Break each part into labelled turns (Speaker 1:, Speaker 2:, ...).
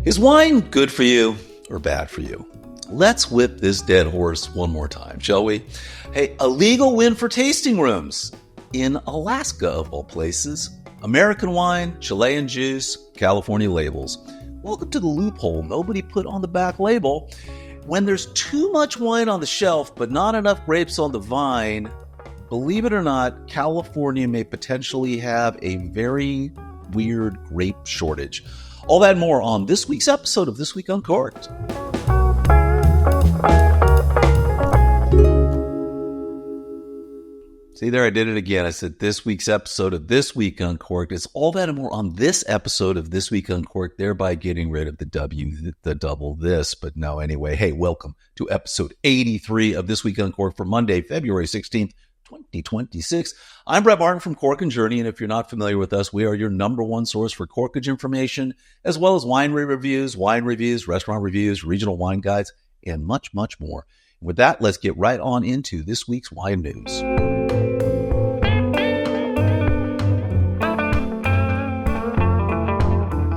Speaker 1: Is wine good for you or bad for you? Let's whip this dead horse one more time, shall we? Hey, a legal win for tasting rooms in Alaska, of all places. American wine, Chilean juice, California labels. Welcome to the loophole nobody put on the back label. When there's too much wine on the shelf but not enough grapes on the vine, believe it or not, California may potentially have a very weird grape shortage. All that and more on this week's episode of This Week Uncorked. See there, I did it again. I said this week's episode of This Week Uncorked. It's all that and more on this episode of This Week Uncorked, thereby getting rid of the W, the double this. But no, anyway, hey, welcome to episode 83 of This Week Uncorked for Monday, February 16th, 2026. I'm Brett Martin from Cork and Journey, and if you're not familiar with us, we are your number one source for Corkage information, as well as winery reviews, wine reviews, restaurant reviews, regional wine guides, and much, much more. With that, let's get right on into this week's wine news.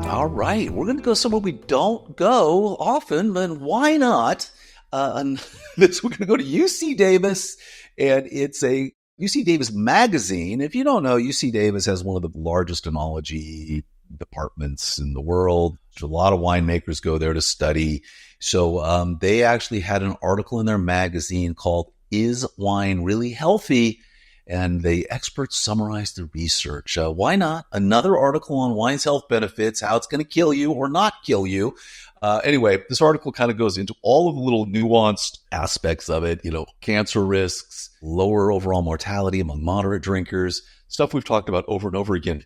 Speaker 1: All right, we're going to go somewhere we don't go often, but why not? We're going to go to UC Davis, and it's a UC Davis magazine. If you don't know, UC Davis has one of the largest enology departments in the world. A lot of winemakers go there to study. So they actually had an article in their magazine called "Is Wine Really Healthy?" And the experts summarized the research. Why not? Another article on wine's health benefits, how it's going to kill you or not kill you. Anyway, this article kind of goes into all of the little nuanced aspects of it, cancer risks, lower overall mortality among moderate drinkers, stuff we've talked about over and over again.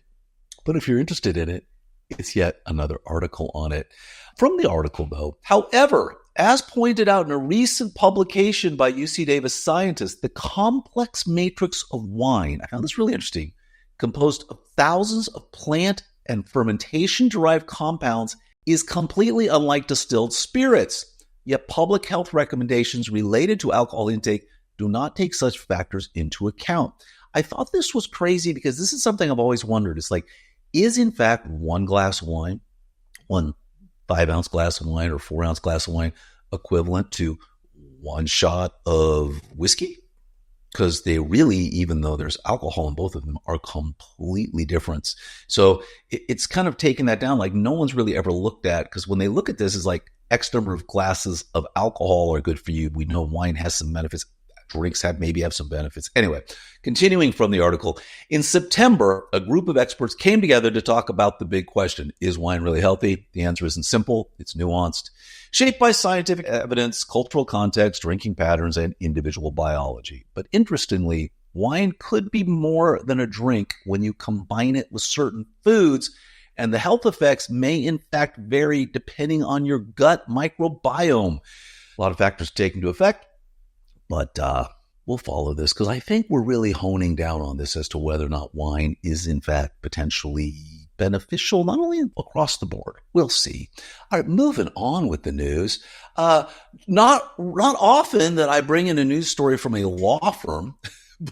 Speaker 1: But if you're interested in it, it's yet another article on it. From the article, though, however, as pointed out in a recent publication by UC Davis scientists, the complex matrix of wine, I found this really interesting, composed of thousands of plant and fermentation-derived compounds, is completely unlike distilled spirits. Yet public health recommendations related to alcohol intake do not take such factors into account. I thought this was crazy because this is something I've always wondered. It's like, is in fact one glass of wine, one 5-ounce glass of wine or 4-ounce glass of wine equivalent to one shot of whiskey? Because they really, even though there's alcohol in both of them, are completely different. So it's kind of taking that down. Like no one's really ever looked at, because when they look at this, it's like X number of glasses of alcohol are good for you. We know wine has some benefits. Drinks maybe have some benefits. Anyway, continuing from the article, in September, a group of experts came together to talk about the big question: is wine really healthy? The answer isn't simple. It's nuanced, shaped by scientific evidence, cultural context, drinking patterns, and individual biology. But interestingly, wine could be more than a drink when you combine it with certain foods, and the health effects may in fact vary depending on your gut microbiome. A lot of factors taken into effect. But we'll follow this because I think we're really honing down on this as to whether or not wine is in fact potentially beneficial, not only across the board. We'll see. All right, moving on with the news. Not often that I bring in a news story from a law firm,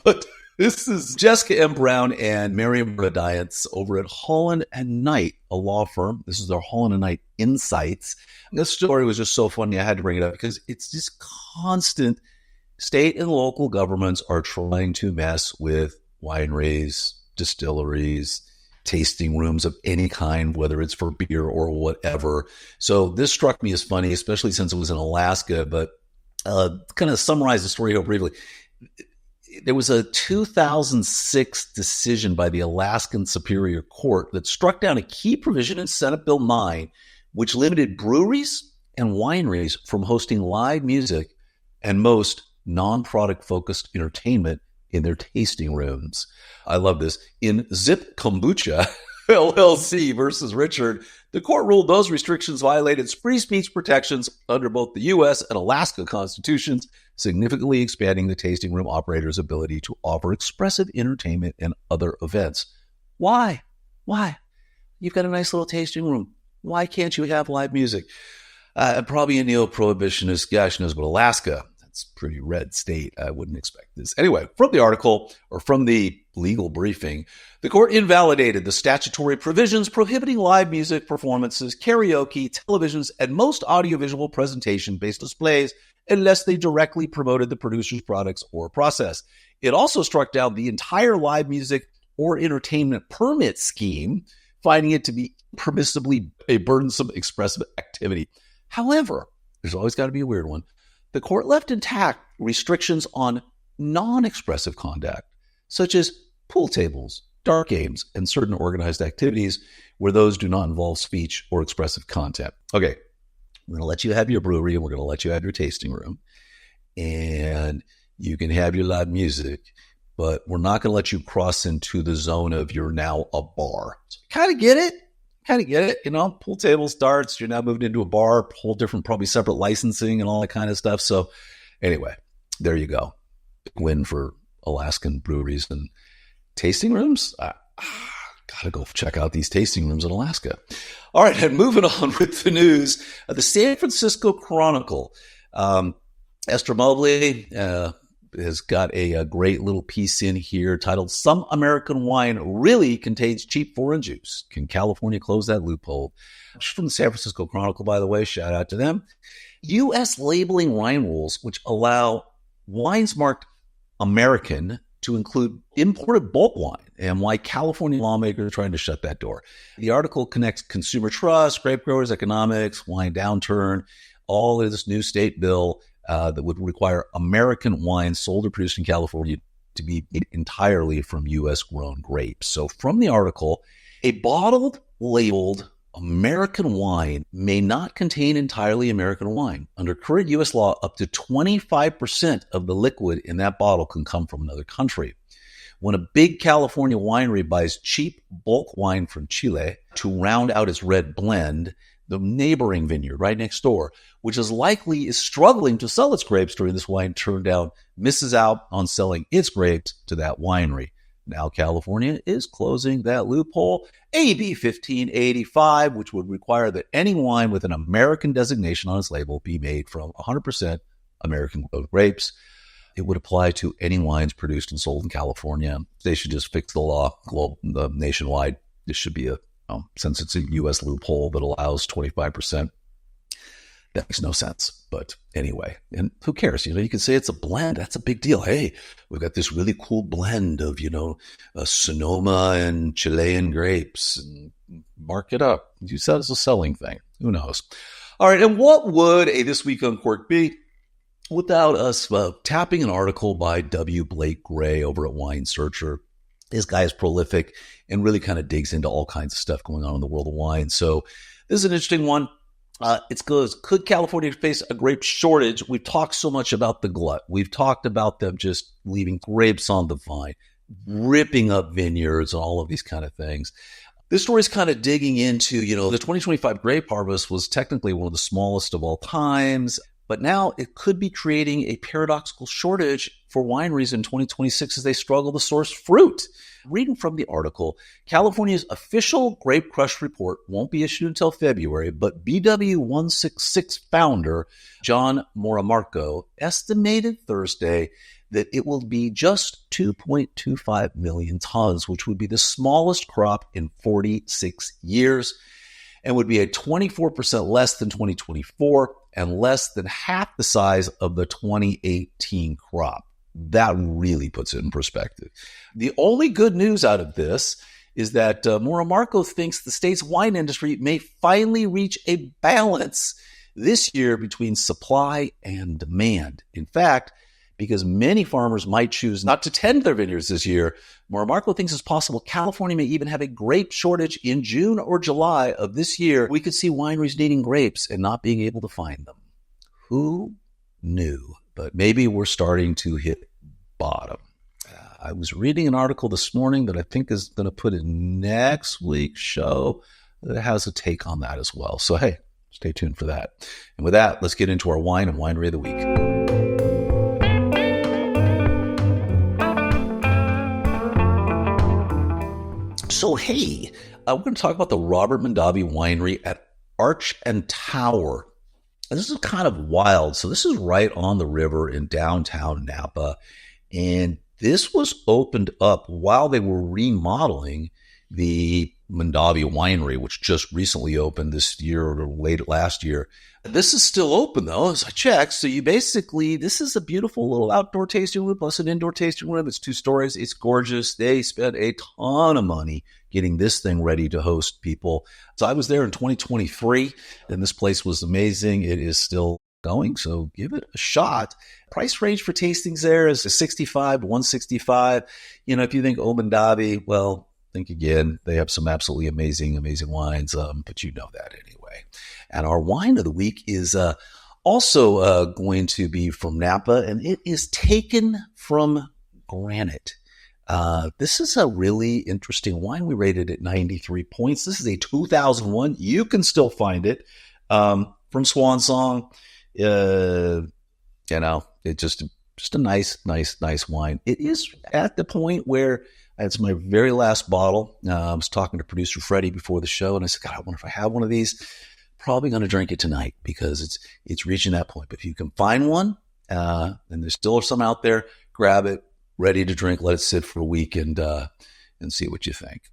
Speaker 1: but this is Jessica M. Brown and Miriam Radiance over at Holland and Knight, a law firm. This is their Holland and Knight Insights. And this story was just so funny. I had to bring it up because it's just constant. State and local governments are trying to mess with wineries, distilleries, tasting rooms of any kind, whether it's for beer or whatever. So this struck me as funny, especially since it was in Alaska. But kind of summarize the story here briefly. There was a 2006 decision by the Alaskan Superior Court that struck down a key provision in Senate Bill 9, which limited breweries and wineries from hosting live music and most non-product focused entertainment in their tasting rooms. I love this. In Zip Kombucha LLC versus Richard, the court ruled those restrictions violated free speech protections under both the U.S. and Alaska constitutions, significantly expanding the tasting room operator's ability to offer expressive entertainment and other events. Why? You've got a nice little tasting room. Why can't you have live music? Probably a neo-prohibitionist, gosh knows, but Alaska, it's a pretty red state. I wouldn't expect this. Anyway, from the article, or from the legal briefing, the court invalidated the statutory provisions prohibiting live music performances, karaoke, televisions, and most audiovisual presentation-based displays unless they directly promoted the producer's products or process. It also struck down the entire live music or entertainment permit scheme, finding it to be permissibly a burdensome expressive activity. However, there's always got to be a weird one. The court left intact restrictions on non-expressive conduct, such as pool tables, dart games, and certain organized activities where those do not involve speech or expressive content. Okay, we're going to let you have your brewery, and we're going to let you have your tasting room, and you can have your live music, but we're not going to let you cross into the zone of you're now a bar. So kind of get it. Pool tables, darts, you're now moved into a bar, whole different, probably separate licensing and all that kind of stuff. So anyway, there you go. Win for Alaskan breweries and tasting rooms. Gotta go check out these tasting rooms in Alaska. All right, and moving on with the news. The San Francisco Chronicle. Esther Mobley has got a great little piece in here titled, "Some American Wine Really Contains Cheap Foreign Juice. Can California Close That Loophole?" She's from the San Francisco Chronicle, by the way. Shout out to them. U.S. labeling wine rules, which allow wines marked American to include imported bulk wine, and why California lawmakers are trying to shut that door. The article connects consumer trust, grape growers, economics, wine downturn, all of this new state bill that would require American wine sold or produced in California to be entirely from U.S. grown grapes. So from the article, a bottled, labeled American wine may not contain entirely American wine. Under current U.S. law, up to 25% of the liquid in that bottle can come from another country. When a big California winery buys cheap bulk wine from Chile to round out its red blend, the neighboring vineyard right next door, which is struggling to sell its grapes during this wine turndown, misses out on selling its grapes to that winery. Now California is closing that loophole. AB 1585, which would require that any wine with an American designation on its label be made from 100% American grapes. It would apply to any wines produced and sold in California. They should just fix the law nationwide. This should be since it's a U.S. loophole that allows 25%. That makes no sense. But anyway, and who cares? You can say it's a blend. That's a big deal. Hey, we've got this really cool blend of, Sonoma and Chilean grapes, and mark it up. You said it's a selling thing. Who knows? All right. And what would a This Week Uncorked be without us tapping an article by W. Blake Gray over at Wine Searcher? This guy is prolific and really kind of digs into all kinds of stuff going on in the world of wine. So this is an interesting one. It goes, could California face a grape shortage? We've talked so much about the glut. We've talked about them just leaving grapes on the vine, ripping up vineyards, and all of these kind of things. This story is kind of digging into, the 2025 grape harvest was technically one of the smallest of all times, but now it could be creating a paradoxical shortage for wineries in 2026 as they struggle to source fruit. Reading from the article, California's official grape crush report won't be issued until February, but BW166 founder John Moramarco estimated Thursday that it will be just 2.25 million tons, which would be the smallest crop in 46 years and would be a 24% less than 2024 and less than half the size of the 2018 crop. That really puts it in perspective. The only good news out of this is that Moramarco thinks the state's wine industry may finally reach a balance this year between supply and demand. In fact, because many farmers might choose not to tend their vineyards this year, Moramarco thinks it's possible California may even have a grape shortage in June or July of this year. We could see wineries needing grapes and not being able to find them. Who knew? But maybe we're starting to hit bottom. I was reading an article this morning that I think is going to put in next week's show that has a take on that as well. So, hey, stay tuned for that. And with that, let's get into our wine and winery of the week. So, hey, we're going to talk about the Robert Mondavi Winery at Arch and Tower. And this is kind of wild. So this is right on the river in downtown Napa. And This was opened up while they were remodeling the Mondavi Winery, which just recently opened this year or late last year. This is still open, though, as I checked. So this is a beautiful little outdoor tasting room plus an indoor tasting room. It's 2 stories. It's gorgeous. They spent a ton of money getting this thing ready to host people. So I was there in 2023, and this place was amazing. It is still going, so give it a shot. Price range for tastings there is 65 to 165. If you think Mondavi, well, think again. They have some absolutely amazing wines, but you know that anyway. And our wine of the week is also going to be from Napa, and it is Taken From Granite. This is a really interesting wine. We rated it 93 points. This is a 2001. You can still find it from Swan Song. It's just a nice wine. It is at the point where it's my very last bottle. I was talking to producer Freddie before the show, and I said, God, I wonder if I have one of these. Probably going to drink it tonight because it's reaching that point. But if you can find one, and there's still some out there, grab it, ready to drink, let it sit for a week, and see what you think.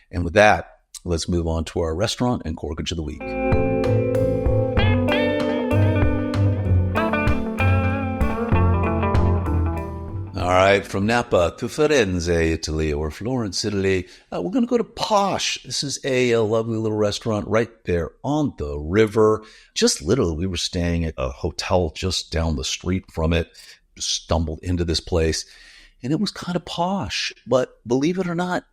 Speaker 1: And with that, let's move on to our restaurant and Corkage of the week. All right, from Napa to Florence, Italy, or Florence, Italy, we're going to go to Posh. This is a lovely little restaurant right there on the river. Just literally, we were staying at a hotel just down the street from it. Just stumbled into this place, and it was kind of posh. But believe it or not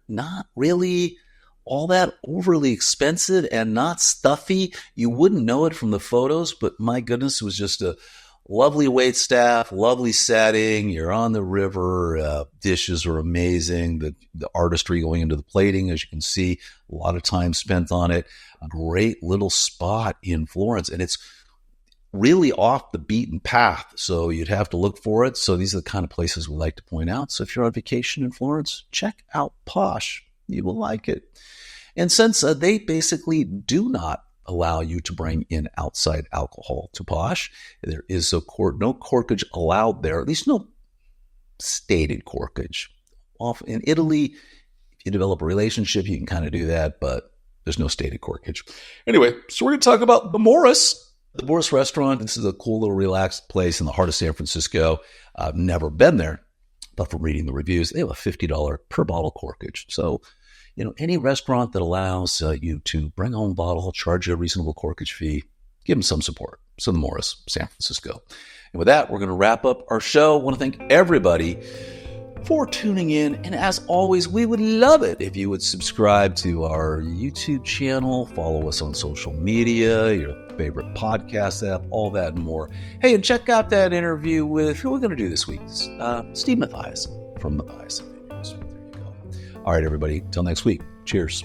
Speaker 1: really all that overly expensive and not stuffy. You wouldn't know it from the photos, but my goodness, it was just a lovely wait staff, lovely setting. You're on the river. Dishes are amazing. The artistry going into the plating, as you can see, a lot of time spent on it. A great little spot in Florence, and it's really off the beaten path, so you'd have to look for it. So these are the kind of places we like to point out. So if you're on vacation in Florence, check out Posh. You will like it. And since they basically do not allow you to bring in outside alcohol to Posh, there is no corkage allowed there, at least no stated corkage. In Italy, if you develop a relationship, you can kind of do that, but there's no stated corkage. Anyway, so we're going to talk about the Morris. The Morris restaurant. This is a cool little relaxed place in the heart of San Francisco. I've never been there, but from reading the reviews, they have a $50 per bottle corkage. So, any restaurant that allows you to bring home a bottle, charge you a reasonable corkage fee, give them some support. So the Morris, San Francisco. And with that, we're going to wrap up our show. I want to thank everybody for tuning in. And as always, we would love it if you would subscribe to our YouTube channel, follow us on social media, your favorite podcast app, all that and more. Hey, and check out that interview with who we're going to do this week. Steve Mathias from Mathias. There you go. All right, everybody. Till next week. Cheers.